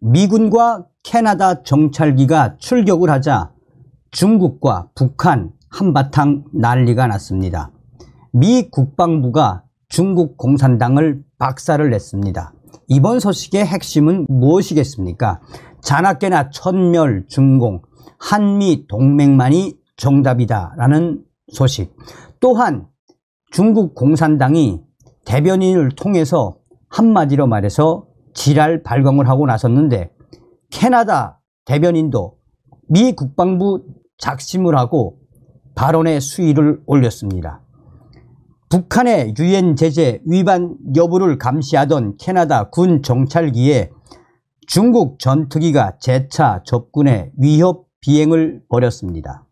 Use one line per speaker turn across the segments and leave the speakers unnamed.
미군과 캐나다 정찰기가 출격을 하자 중국과 북한 한바탕 난리가 났습니다. 미 국방부가 중국 공산당을 박살을 냈습니다. 이번 소식의 핵심은 무엇이겠습니까? 자나깨나 천멸중공, 한미 동맹만이 정답이다라는 소식. 또한 중국 공산당이 대변인을 통해서 한마디로 말해서 지랄 발광을 하고 나섰는데, 캐나다 대변인도 미 국방부 작심을 하고 발언의 수위를 올렸습니다. 북한의 유엔 제재 위반 여부를 감시하던 캐나다 군 정찰기에 중국 전투기가 재차 접근해 위협 비행을 벌였습니다.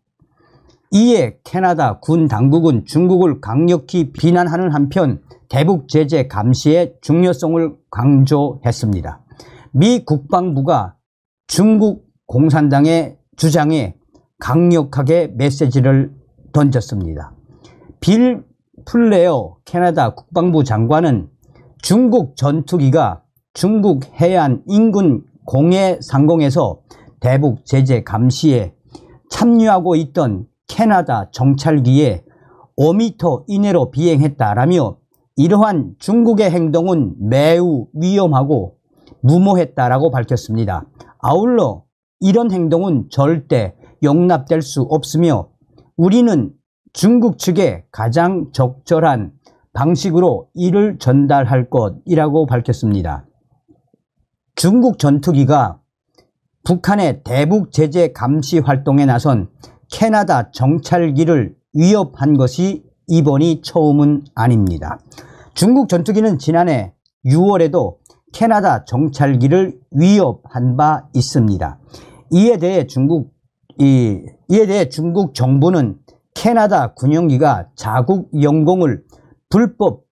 이에 캐나다 군 당국은 중국을 강력히 비난하는 한편 대북 제재 감시의 중요성을 강조했습니다. 미 국방부가 중국 공산당의 주장에 강력하게 메시지를 던졌습니다. 빌 플레어 캐나다 국방부 장관은 중국 전투기가 중국 해안 인근 공해 상공에서 대북 제재 감시에 참여하고 있던 캐나다 정찰기에 5m 이내로 비행했다라며 이러한 중국의 행동은 매우 위험하고 무모했다라고 밝혔습니다. 아울러 이런 행동은 절대 용납될 수 없으며 우리는 중국 측에 가장 적절한 방식으로 이를 전달할 것이라고 밝혔습니다. 중국 전투기가 북한의 대북 제재 감시 활동에 나선 캐나다 정찰기를 위협한 것이 이번이 처음은 아닙니다. 중국 전투기는 지난해 6월에도 캐나다 정찰기를 위협한 바 있습니다. 이에 대해 중국 정부는 캐나다 군용기가 자국 영공을 불법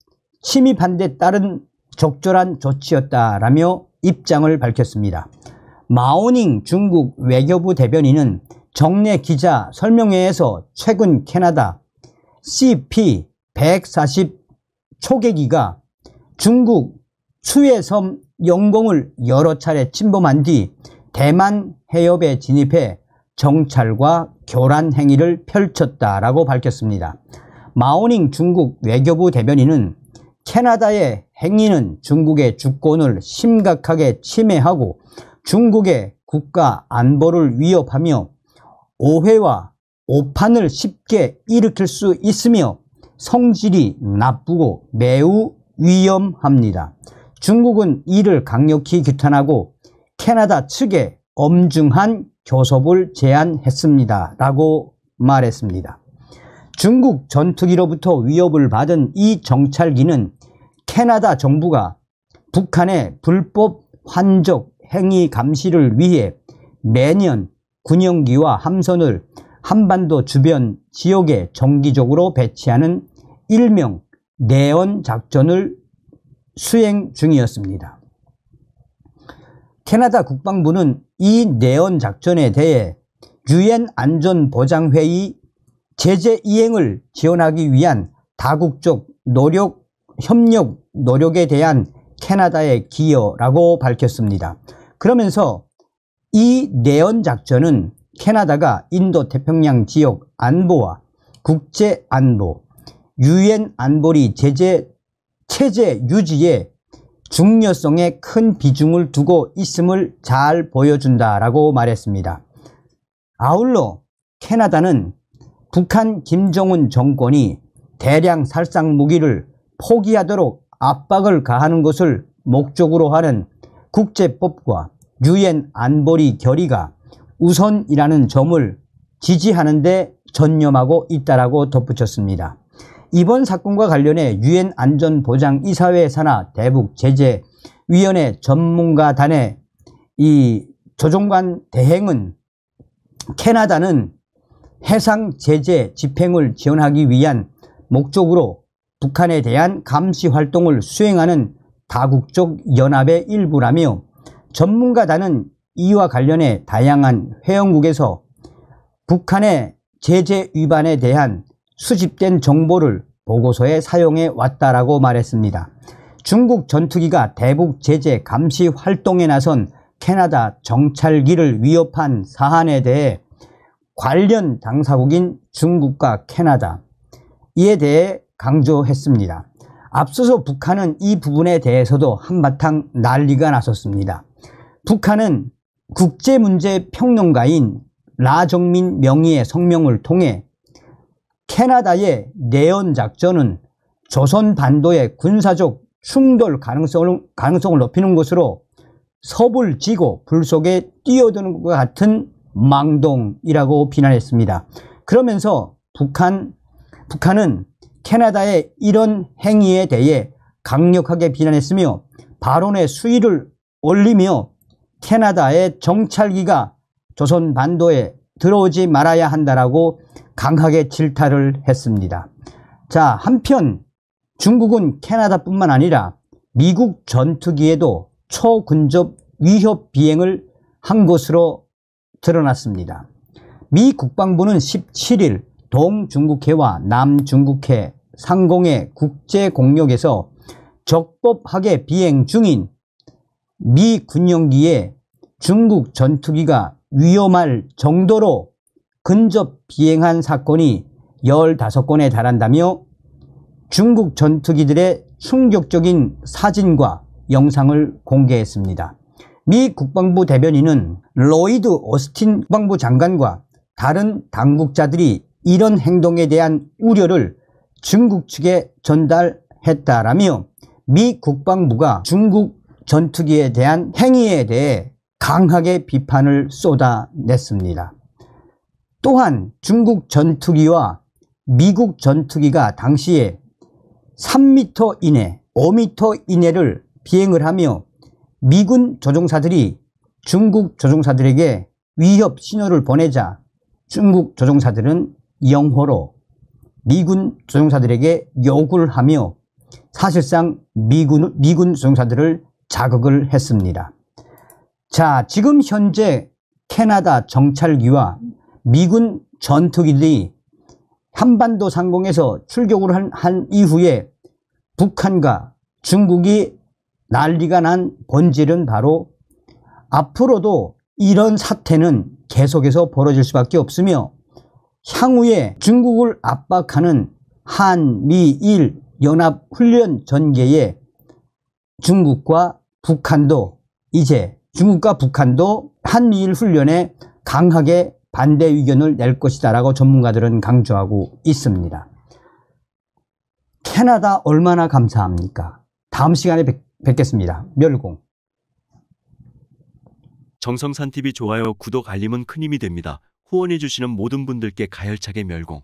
침입한 데 따른 적절한 조치였다라며 입장을 밝혔습니다. 마오닝 중국 외교부 대변인은 정례 기자 설명회에서 최근 캐나다 CP-140 초계기가 중국 수해섬 영공을 여러 차례 침범한 뒤 대만 해협에 진입해 정찰과 교란 행위를 펼쳤다라고 밝혔습니다. 마오닝 중국 외교부 대변인은 캐나다의 행위는 중국의 주권을 심각하게 침해하고 중국의 국가 안보를 위협하며 오해와 오판을 쉽게 일으킬 수 있으며 성질이 나쁘고 매우 위험합니다. 중국은 이를 강력히 규탄하고 캐나다 측에 엄중한 교섭을 제안했습니다 라고 말했습니다. 중국 전투기로부터 위협을 받은 이 정찰기는 캐나다 정부가 북한의 불법 환적 행위 감시를 위해 매년 군용기와 함선을 한반도 주변 지역에 정기적으로 배치하는 일명 내원 작전을 수행 중이었습니다. 캐나다 국방부는 이 내원 작전에 대해 유엔 안전보장회의 제재 이행을 지원하기 위한 다국적 협력 노력에 대한 캐나다의 기여라고 밝혔습니다. 그러면서 이 내원 작전은 캐나다가 인도태평양 지역 안보와 국제안보, 유엔 안보리 체제 유지에 중요성에 큰 비중을 두고 있음을 잘 보여준다라고 말했습니다. 아울러 캐나다는 북한 김정은 정권이 대량 살상 무기를 포기하도록 압박을 가하는 것을 목적으로 하는 국제법과 유엔 안보리 결의가 우선이라는 점을 지지하는 데 전념하고 있다라고 덧붙였습니다. 이번 사건과 관련해 유엔 안전보장이사회 산하 대북제재위원회 전문가단의 이 조종관 대행은 캐나다는 해상 제재 집행을 지원하기 위한 목적으로 북한에 대한 감시 활동을 수행하는 다국적 연합의 일부라며 전문가단은 이와 관련해 다양한 회원국에서 북한의 제재 위반에 대한 수집된 정보를 보고서에 사용해 왔다라고 말했습니다. 중국 전투기가 대북 제재 감시 활동에 나선 캐나다 정찰기를 위협한 사안에 대해 관련 당사국인 중국과 캐나다 이에 대해 강조했습니다. 앞서서 북한은 이 부분에 대해서도 한바탕 난리가 났었습니다. 북한은 국제문제평론가인 라정민 명의의 성명을 통해 캐나다의 내연작전은 조선 반도의 군사적 충돌 가능성을 높이는 것으로 섭을 지고 불 속에 뛰어드는 것과 같은 망동이라고 비난했습니다. 그러면서 북한은 캐나다의 이런 행위에 대해 강력하게 비난했으며 발언의 수위를 올리며 캐나다의 정찰기가 조선 반도에 들어오지 말아야 한다라고 강하게 질타를 했습니다. 자, 한편 중국은 캐나다뿐만 아니라 미국 전투기에도 초근접 위협 비행을 한 것으로 드러났습니다. 미 국방부는 17일 동중국해와 남중국해 상공의 국제 공역에서 적법하게 비행 중인 미 군용기에 중국 전투기가 위험할 정도로 근접 비행한 사건이 15건에 달한다며 중국 전투기들의 충격적인 사진과 영상을 공개했습니다. 미 국방부 대변인은 로이드 오스틴 국방부 장관과 다른 당국자들이 이런 행동에 대한 우려를 중국 측에 전달했다라며 미 국방부가 중국 전투기에 대한 행위에 대해 강하게 비판을 쏟아냈습니다. 또한 중국 전투기와 미국 전투기가 당시에 3m 이내, 5m 이내를 비행을 하며 미군 조종사들이 중국 조종사들에게 위협 신호를 보내자 중국 조종사들은 영어로 미군 조종사들에게 욕을 하며 사실상 미군 조종사들을 자극을 했습니다. 자, 지금 현재 캐나다 정찰기와 미군 전투기들이 한반도 상공에서 출격을 한 이후에 북한과 중국이 난리가 난 본질은 바로 앞으로도 이런 사태는 계속해서 벌어질 수밖에 없으며 향후에 중국을 압박하는 한미일 연합훈련 전개에 중국과 북한도 한미일 훈련에 강하게 반대 의견을 낼 것이다 라고 전문가들은 강조하고 있습니다. 캐나다 얼마나 감사합니까? 다음 시간에 뵙겠습니다. 멸공.
정성산TV 좋아요, 구독, 알림은 큰 힘이 됩니다. 후원해주시는 모든 분들께 가열차게 멸공.